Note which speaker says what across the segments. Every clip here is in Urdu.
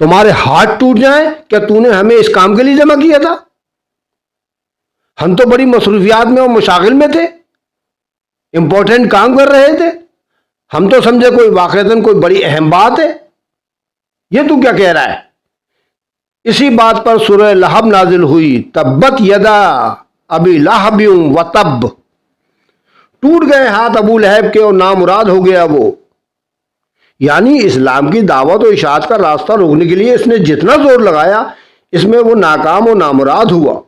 Speaker 1: تمہارے ہاتھ ٹوٹ جائیں، کیا تو نے ہمیں اس کام کے لیے جمع کیا تھا؟ ہم تو بڑی مصروفیات میں اور مشاغل میں تھے، امپورٹنٹ کام کر رہے تھے، ہم تو سمجھے کوئی واقعتاً کوئی بڑی اہم بات ہے، یہ تو کیا کہہ رہا ہے؟ اسی بات پر سورہ لہب نازل ہوئی، تبت یدا ابی لہب و تب، ٹوٹ گئے ہاتھ ابو لہب کے اور نامراد ہو گیا وہ۔ یعنی اسلام کی دعوت و اشاعت کا راستہ روکنے کے لیے اس نے جتنا زور لگایا، اس میں وہ ناکام و نامراد ہوا۔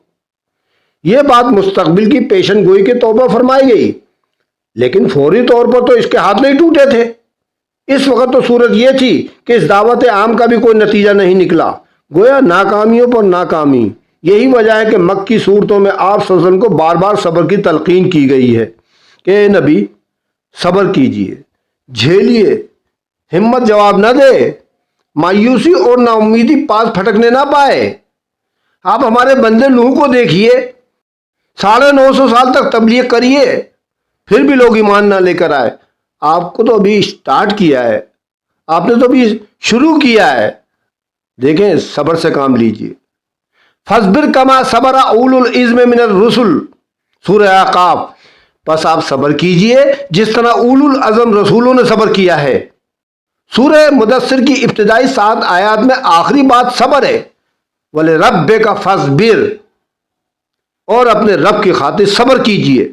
Speaker 1: یہ بات مستقبل کی پیشن گوئی کے طور پر فرمائی گئی، لیکن فوری طور پر تو اس کے ہاتھ نہیں ٹوٹے تھے۔ اس وقت تو صورت یہ تھی کہ اس دعوت عام کا بھی کوئی نتیجہ نہیں نکلا، گویا ناکامیوں پر ناکامی۔ یہی وجہ ہے کہ مکی صورتوں میں آپ صلی اللہ علیہ وسلم کو بار بار صبر کی تلقین کی گئی ہے کہ اے نبی صبر کیجئے، جھیلیے، ہمت جواب نہ دے، مایوسی اور نا امیدی پاس پھٹکنے نہ پائے۔ آپ ہمارے بندے نوح کو دیکھیے، 950 سال تک تبلیغ کریے، پھر بھی لوگ ایمان نہ لے کر آئے۔ آپ کو تو ابھی سٹارٹ کیا ہے، آپ نے تو ابھی شروع کیا ہے، دیکھیں صبر سے کام لیجئے۔ فَاصْبِرْ كَمَا صَبَرَ أُولُو الْعَزْمِ مِنَ الرُّسُلِ، سورہ اعقاف۔ بس آپ صبر کیجئے جس طرح اولو العزم رسولوں نے صبر کیا ہے۔ سورہ مدثر کی ابتدائی 7 آیات میں آخری بات صبر ہے، وَلِرَبِّكَ فَاصْبِرْ، اور اپنے رب کی خاطر صبر کیجئے۔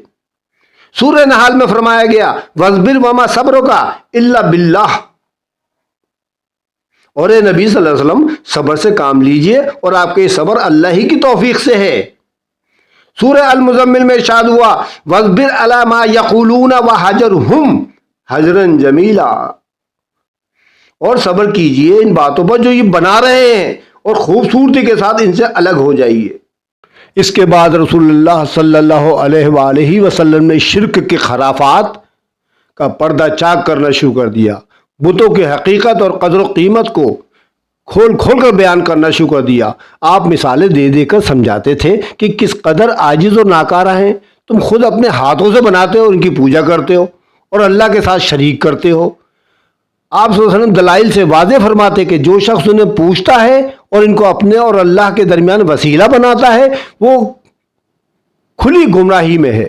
Speaker 1: سورہ نحل میں فرمایا گیا وَاصْبِرْ وَمَا صَبْرُكَ إِلَّا بِاللَّهِ، اور اے نبی صلی اللہ علیہ وسلم صبر سے کام لیجئے اور آپ کے صبر اللہ ہی کی توفیق سے ہے۔ سورہ المزمل میں ارشاد ہوا وَاصْبِرْ عَلَى مَا يَقُولُونَ وَحَجِرْهُمْ حَجْرًا جَمِيلًا، اور صبر کیجئے ان باتوں پر جو یہ بنا رہے ہیں، اور خوبصورتی کے ساتھ ان سے الگ ہو جائیے۔ اس کے بعد رسول اللہ صلی اللہ علیہ وآلہ وسلم نے شرک کے خرافات کا پردہ چاک کرنا شروع کر دیا، بتوں کی حقیقت اور قدر و قیمت کو کھول کھول کر بیان کرنا شروع کر دیا۔ آپ مثالیں دے دے کر سمجھاتے تھے کہ کس قدر عاجز اور ناکارہ ہیں، تم خود اپنے ہاتھوں سے بناتے ہو، ان کی پوجا کرتے ہو اور اللہ کے ساتھ شریک کرتے ہو۔ آپ صلی اللہ علیہ وسلم دلائل سے واضح فرماتے کہ جو شخص انہیں پوچھتا ہے اور ان کو اپنے اور اللہ کے درمیان وسیلہ بناتا ہے، وہ کھلی گمراہی میں ہے۔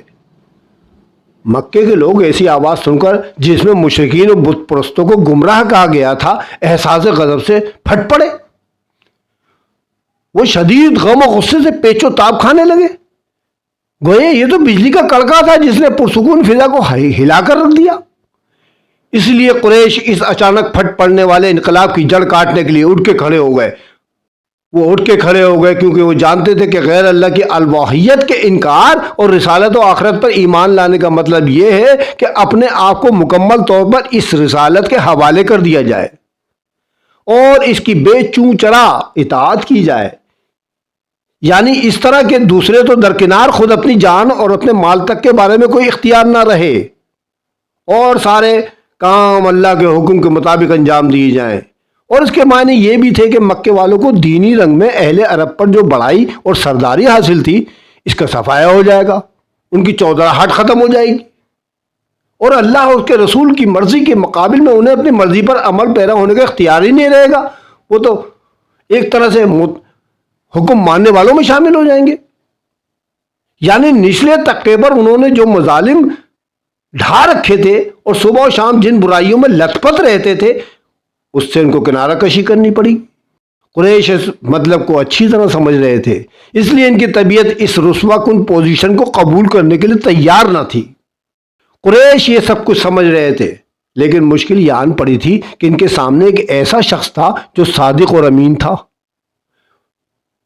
Speaker 1: مکے کے لوگ ایسی آواز سن کر جس میں مشرکین اور بت پرستوں کو گمراہ کہا گیا تھا، احساس غضب سے پھٹ پڑے۔ وہ شدید غم و غصے سے پیچ و تاب کھانے لگے، گویا یہ تو بجلی کا کڑکا تھا جس نے پرسکون فضا کو ہلا کر رکھ دیا۔ اس لیے قریش اس اچانک پھٹ پڑنے والے انقلاب کی جڑ کاٹنے کے لیے اٹھ کے کھڑے ہو گئے۔ وہ اٹھ کے کھڑے ہو گئے کیونکہ وہ جانتے تھے کہ غیر اللہ کی الوحیت کے انکار اور رسالت و آخرت پر ایمان لانے کا مطلب یہ ہے کہ اپنے آپ کو مکمل طور پر اس رسالت کے حوالے کر دیا جائے اور اس کی بے چوں چرا اطاعت کی جائے۔ یعنی اس طرح کہ دوسرے تو درکنار، خود اپنی جان اور اپنے مال تک کے بارے میں کوئی اختیار نہ رہے اور سارے کام اللہ کے حکم کے مطابق انجام دیے جائیں۔ اور اس کے معنی یہ بھی تھے کہ مکے والوں کو دینی رنگ میں اہل عرب پر جو بڑائی اور سرداری حاصل تھی، اس کا صفایا ہو جائے گا، ان کی چودراہٹ ختم ہو جائے گی، اور اللہ اور اس کے رسول کی مرضی کے مقابل میں انہیں اپنی مرضی پر عمل پیرا ہونے کا اختیار ہی نہیں رہے گا۔ وہ تو ایک طرح سے حکم ماننے والوں میں شامل ہو جائیں گے۔ یعنی نچلے طبقے پر انہوں نے جو مظالم ڈھا رکھے تھے اور صبح و شام جن برائیوں میں لت پت رہتے تھے، اس سے ان کو کنارہ کشی کرنی پڑی۔ قریش اس مطلب کو اچھی طرح سمجھ رہے تھے، اس لیے ان کی طبیعت اس رسوا کن پوزیشن کو قبول کرنے کے لیے تیار نہ تھی۔ قریش یہ سب کچھ سمجھ رہے تھے، لیکن مشکل یہ آن پڑی تھی کہ ان کے سامنے ایک ایسا شخص تھا جو صادق اور امین تھا۔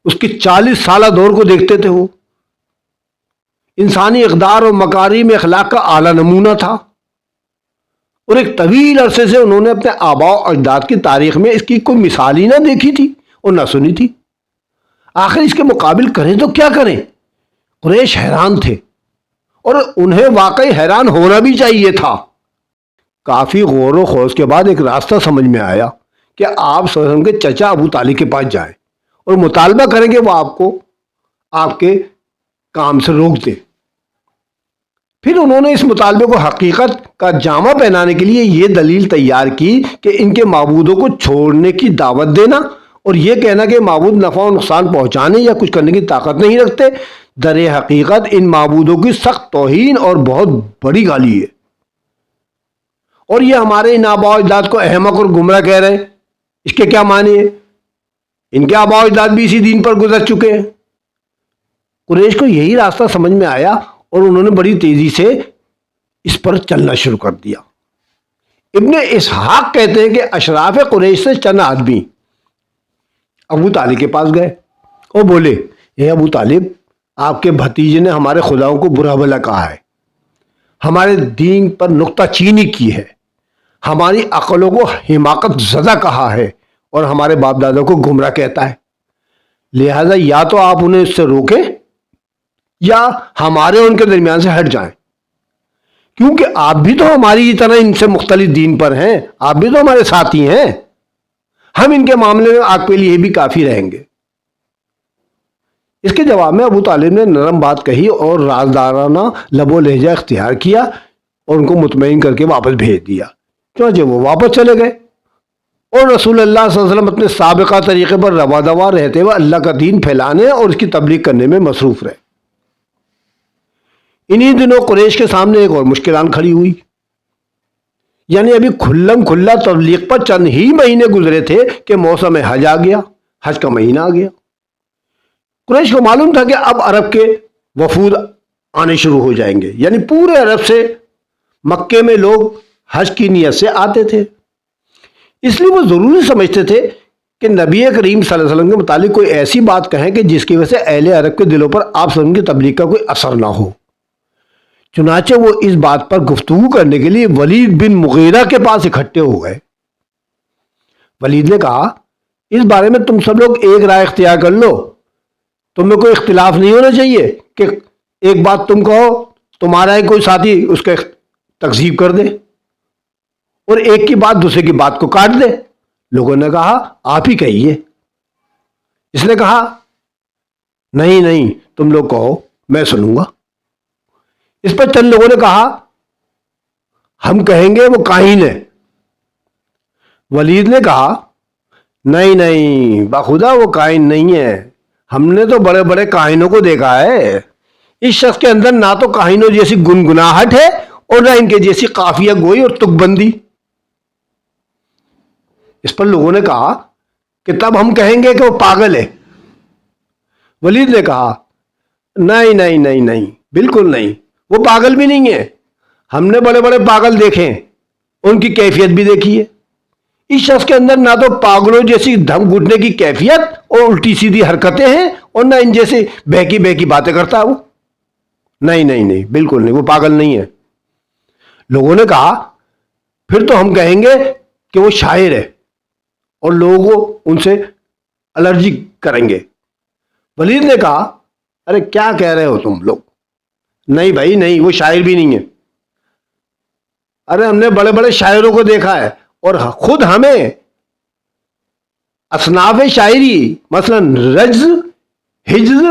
Speaker 1: اس کی 40 سالہ دور کو دیکھتے تھے، وہ انسانی اقدار اور مکارم اخلاق کا اعلیٰ نمونہ تھا، اور ایک طویل عرصے سے انہوں نے اپنے آباء و اجداد کی تاریخ میں اس کی کوئی مثال ہی نہ دیکھی تھی اور نہ سنی تھی۔ آخر اس کے مقابل کریں تو کیا کریں؟ قریش حیران تھے، اور انہیں واقعی حیران ہونا بھی چاہیے تھا۔ کافی غور و خوض کے بعد ایک راستہ سمجھ میں آیا کہ آپ صلی اللہ علیہ وسلم کے چچا ابو طالب کے پاس جائیں اور مطالبہ کریں کہ وہ آپ کو آپ کے کام سے روک دیں۔ پھر انہوں نے اس مطالبے کو حقیقت کا جامہ پہنانے کے لیے یہ دلیل تیار کی کہ ان کے معبودوں کو چھوڑنے کی دعوت دینا اور یہ کہنا کہ معبود نفع و نقصان پہنچانے یا کچھ کرنے کی طاقت نہیں رکھتے، در حقیقت ان معبودوں کی سخت توہین اور بہت بڑی گالی ہے۔ اور یہ ہمارے ان آباء و اجداد کو احمق اور گمراہ کہہ رہے ہیں، اس کے کیا معنی ہے؟ ان کے آباء و اجداد بھی اسی دین پر گزر چکے ہیں۔ قریش کو یہی راستہ سمجھ میں آیا اور انہوں نے بڑی تیزی سے اس پر چلنا شروع کر دیا۔ ابن اسحاق کہتے ہیں کہ اشراف قریش سے چند آدمی ابو طالب کے پاس گئے اور بولے، اے ابو طالب، آپ کے بھتیجے نے ہمارے خداؤں کو برا بھلا کہا ہے، ہمارے دین پر نکتہ چینی کی ہے، ہماری عقلوں کو حماقت زدہ کہا ہے اور ہمارے باپ دادا کو گمراہ کہتا ہے، لہذا یا تو آپ انہیں اس سے روکیں یا ہمارے ان کے درمیان سے ہٹ جائیں، کیونکہ آپ بھی تو ہماری طرح ان سے مختلف دین پر ہیں، آپ بھی تو ہمارے ساتھی ہیں، ہم ان کے معاملے میں آپ کے لیے بھی کافی رہیں گے۔ اس کے جواب میں ابو طالب نے نرم بات کہی اور رازدارانہ لب و لہجہ اختیار کیا اور ان کو مطمئن کر کے واپس بھیج دیا۔ چنانچہ وہ واپس چلے گئے اور رسول اللہ صلی اللہ علیہ وسلم اپنے سابقہ طریقے پر روا دوا رہتے ہوئے اللہ کا دین پھیلانے اور اس کی تبلیغ کرنے میں مصروف رہے۔ انہی دنوں قریش کے سامنے ایک اور مشکل آن کھڑی ہوئی، یعنی ابھی کھلم کھلا تبلیغ پر چند ہی مہینے گزرے تھے کہ موسم حج آ گیا، حج کا مہینہ آ گیا۔ قریش کو معلوم تھا کہ اب عرب کے وفود آنے شروع ہو جائیں گے، یعنی پورے عرب سے مکے میں لوگ حج کی نیت سے آتے تھے، اس لیے وہ ضروری سمجھتے تھے کہ نبی کریم صلی اللہ علیہ وسلم کے متعلق کوئی ایسی بات کہیں کہ جس کی وجہ سے اہل عرب کے دلوں پر آپ صلی اللہ علیہ وسلم کی تبلیغ کا کوئی اثر نہ ہو۔ چنانچہ وہ اس بات پر گفتگو کرنے کے لیے ولید بن مغیرہ کے پاس اکٹھے ہو گئے۔ ولید نے کہا، اس بارے میں تم سب لوگ ایک رائے اختیار کر لو، تم میں کوئی اختلاف نہیں ہونا چاہیے کہ ایک بات تم کہو، تمہارا ہی کوئی ساتھی اس کا تکذیب کر دے اور ایک کی بات دوسرے کی بات کو کاٹ دے۔ لوگوں نے کہا، آپ ہی کہیے۔ اس نے کہا، نہیں نہیں، تم لوگ کہو، میں سنوں گا۔ اس پر چند لوگوں نے کہا، ہم کہیں گے وہ کاہن ہے۔ ولید نے کہا، نہیں نہیں، بخدا وہ کاہن نہیں ہے، ہم نے تو بڑے بڑے کاہنوں کو دیکھا ہے، اس شخص کے اندر نہ تو کاہنوں جیسی گنگناہٹ ہے اور نہ ان کے جیسی قافیہ گوئی اور تک بندی۔ اس پر لوگوں نے کہا کہ تب ہم کہیں گے کہ وہ پاگل ہے۔ ولید نے کہا، نہیں نہیں نہیں نہیں، بالکل نہیں، وہ پاگل بھی نہیں ہے، ہم نے بڑے بڑے پاگل دیکھے ہیں، ان کی کیفیت بھی دیکھی ہے، اس شخص کے اندر نہ تو پاگلوں جیسی دھم گھٹنے کی کیفیت اور الٹی سیدھی حرکتیں ہیں اور نہ ان جیسی بہکی بہکی باتیں کرتا ہے وہ۔ نہیں نہیں نہیں، بالکل نہیں، وہ پاگل نہیں ہے۔ لوگوں نے کہا، پھر تو ہم کہیں گے کہ وہ شاعر ہے اور لوگ ان سے الرجی کریں گے۔ ولید نے کہا، ارے کیا کہہ رہے ہو تم لوگ؟ نہیں بھائی نہیں، وہ شاعر بھی نہیں ہے، ارے ہم نے بڑے بڑے شاعروں کو دیکھا ہے اور خود ہمیں اصناف شاعری مثلا رجز، حجز،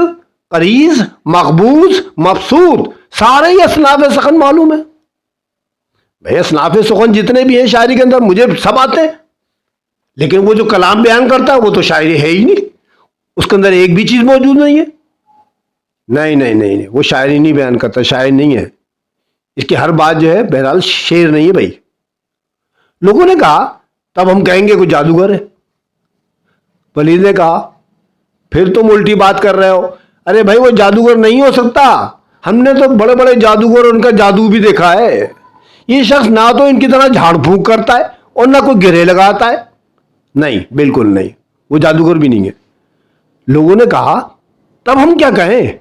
Speaker 1: قریض، مقبوض، مبسوط، سارے ہی اصناف سخن معلوم ہے۔ بھائی اصناف سخن جتنے بھی ہیں شاعری کے اندر مجھے سب آتے ہیں، لیکن وہ جو کلام بیان کرتا ہے وہ تو شاعری ہے ہی نہیں، اس کے اندر ایک بھی چیز موجود نہیں ہے۔ نہیں نہیں نہیں، وہ شاعری نہیں بیان کرتا، شاعر نہیں ہے، اس کی ہر بات جو ہے بہرحال شعر نہیں ہے بھائی۔ لوگوں نے کہا، تب ہم کہیں گے کوئی جادوگر ہے۔ ولید نے کہا، پھر تم الٹی بات کر رہے ہو، ارے بھائی وہ جادوگر نہیں ہو سکتا، ہم نے تو بڑے بڑے جادوگر اور ان کا جادو بھی دیکھا ہے، یہ شخص نہ تو ان کی طرح جھاڑ پھونک کرتا ہے اور نہ کوئی گرے لگاتا ہے، نہیں بالکل نہیں، وہ جادوگر بھی نہیں ہے۔ لوگوں نے کہا، تب ہم کیا کہیں؟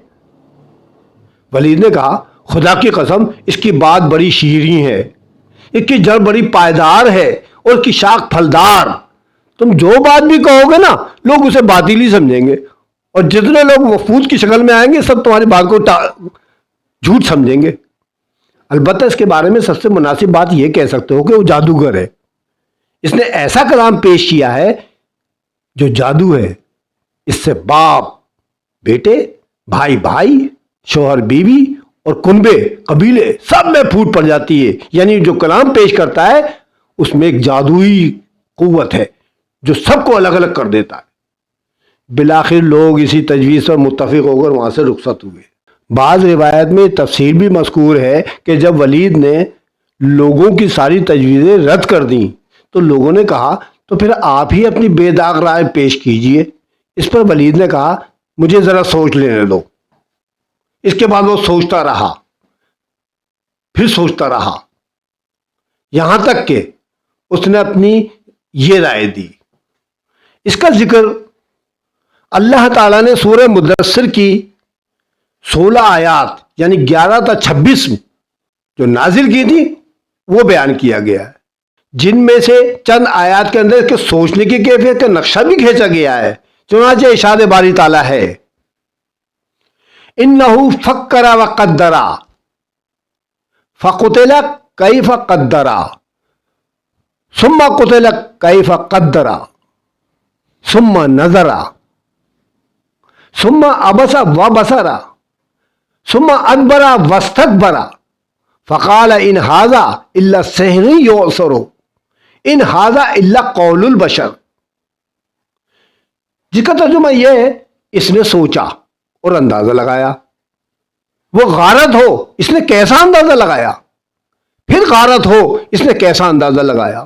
Speaker 1: ولید نے کہا، خدا کی قسم اس کی بات بڑی شیریں ہے، اس کی جڑ بڑی پائیدار ہے اور اس کی شاخ پھلدار، تم جو بات بھی کہو گے نا لوگ اسے باطل ہی سمجھیں گے اور جتنے لوگ وفود کی شکل میں آئیں گے سب تمہاری بات کو جھوٹ سمجھیں گے۔ البتہ اس کے بارے میں سب سے مناسب بات یہ کہہ سکتے ہو کہ وہ جادوگر ہے، اس نے ایسا کلام پیش کیا ہے جو جادو ہے، اس سے باپ بیٹے، بھائی بھائی، شوہر بیوی اور کنبے قبیلے سب میں پھوٹ پڑ جاتی ہے، یعنی جو کلام پیش کرتا ہے اس میں ایک جادوئی قوت ہے جو سب کو الگ الگ کر دیتا ہے۔ بالآخر لوگ اسی تجویز پر متفق ہو کر وہاں سے رخصت ہوئے۔ بعض روایت میں تفصیل بھی مذکور ہے کہ جب ولید نے لوگوں کی ساری تجویزیں رد کر دیں تو لوگوں نے کہا تو پھر آپ ہی اپنی بے داغ رائے پیش کیجئے۔ اس پر ولید نے کہا مجھے ذرا سوچ لینے دو۔ اس کے بعد وہ سوچتا رہا، پھر سوچتا رہا، یہاں تک کہ اس نے اپنی یہ رائے دی۔ اس کا ذکر اللہ تعالیٰ نے سورہ مدثر کی 16 آیات یعنی 11 تا 26 جو نازل کی تھی وہ بیان کیا گیا ہے، جن میں سے چند آیات کے اندر کے سوچنے کی کیفیت کا نقشہ بھی کھینچا گیا ہے۔ چنانچہ ارشاد باری تعالیٰ ہے انہو فکر وقدر فقتل کیف قدر ثم قتل کیف قدر ثم نظر ثم عبس وبصر ثم ادبر واستکبر فقال ان ھذا الا سحر یؤثر ان ھذا الا قول البشر۔ جس کا ترجمہ یہ ہے اس نے سوچا اور اندازہ لگایا، وہ غارت ہو اس نے کیسا اندازہ لگایا، پھر غارت ہو اس نے کیسا اندازہ لگایا،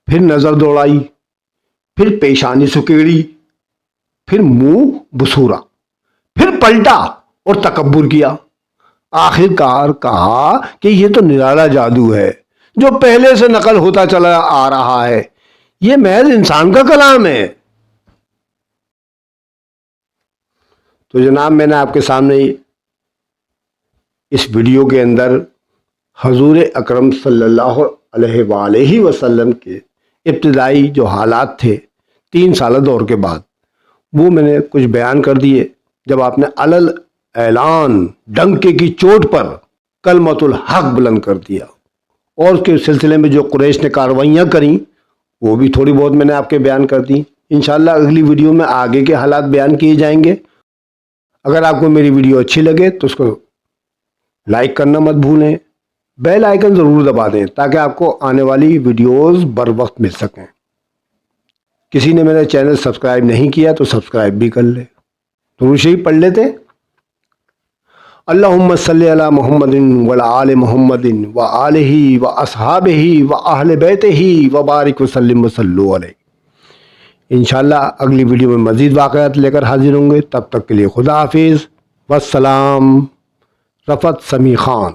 Speaker 1: پھر نظر دوڑائی، پھر پیشانی سکیڑی، پھر منہ بسورا، پھر پلٹا اور تکبر کیا، آخر کار کہا کہ یہ تو نرالا جادو ہے جو پہلے سے نقل ہوتا چلا آ رہا ہے، یہ محض انسان کا کلام ہے۔ تو جناب میں نے آپ کے سامنے اس ویڈیو کے اندر حضور اکرم صلی اللہ علیہ وآلہ وسلم کے ابتدائی جو حالات تھے 3 سالہ دور کے بعد وہ میں نے کچھ بیان کر دیے، جب آپ نے علل اعلان ڈنکے کی چوٹ پر کلمۃ الحق بلند کر دیا، اور اس کے سلسلے میں جو قریش نے کارروائیاں کریں وہ بھی تھوڑی بہت میں نے آپ کے بیان کر دی۔ انشاءاللہ اگلی ویڈیو میں آگے کے حالات بیان کیے جائیں گے۔ اگر آپ کو میری ویڈیو اچھی لگے تو اس کو لائک کرنا مت بھولیں، بیل آئیکن ضرور دبا دیں تاکہ آپ کو آنے والی ویڈیوز بر وقت مل سکیں۔ کسی نے میرا چینل سبسکرائب نہیں کیا تو سبسکرائب بھی کر لے۔ درود شریف پڑھ لیتے ہیں۔ اللہم صلی علی محمد وعلی آل محمد وآلہ واصحابہ واہل بیتہ وبارک وسلم وصلوا علیہ۔ انشاءاللہ اگلی ویڈیو میں مزید واقعات لے کر حاضر ہوں گے، تب تک کے لیے خدا حافظ، والسلام۔ رفعت سمیع خان۔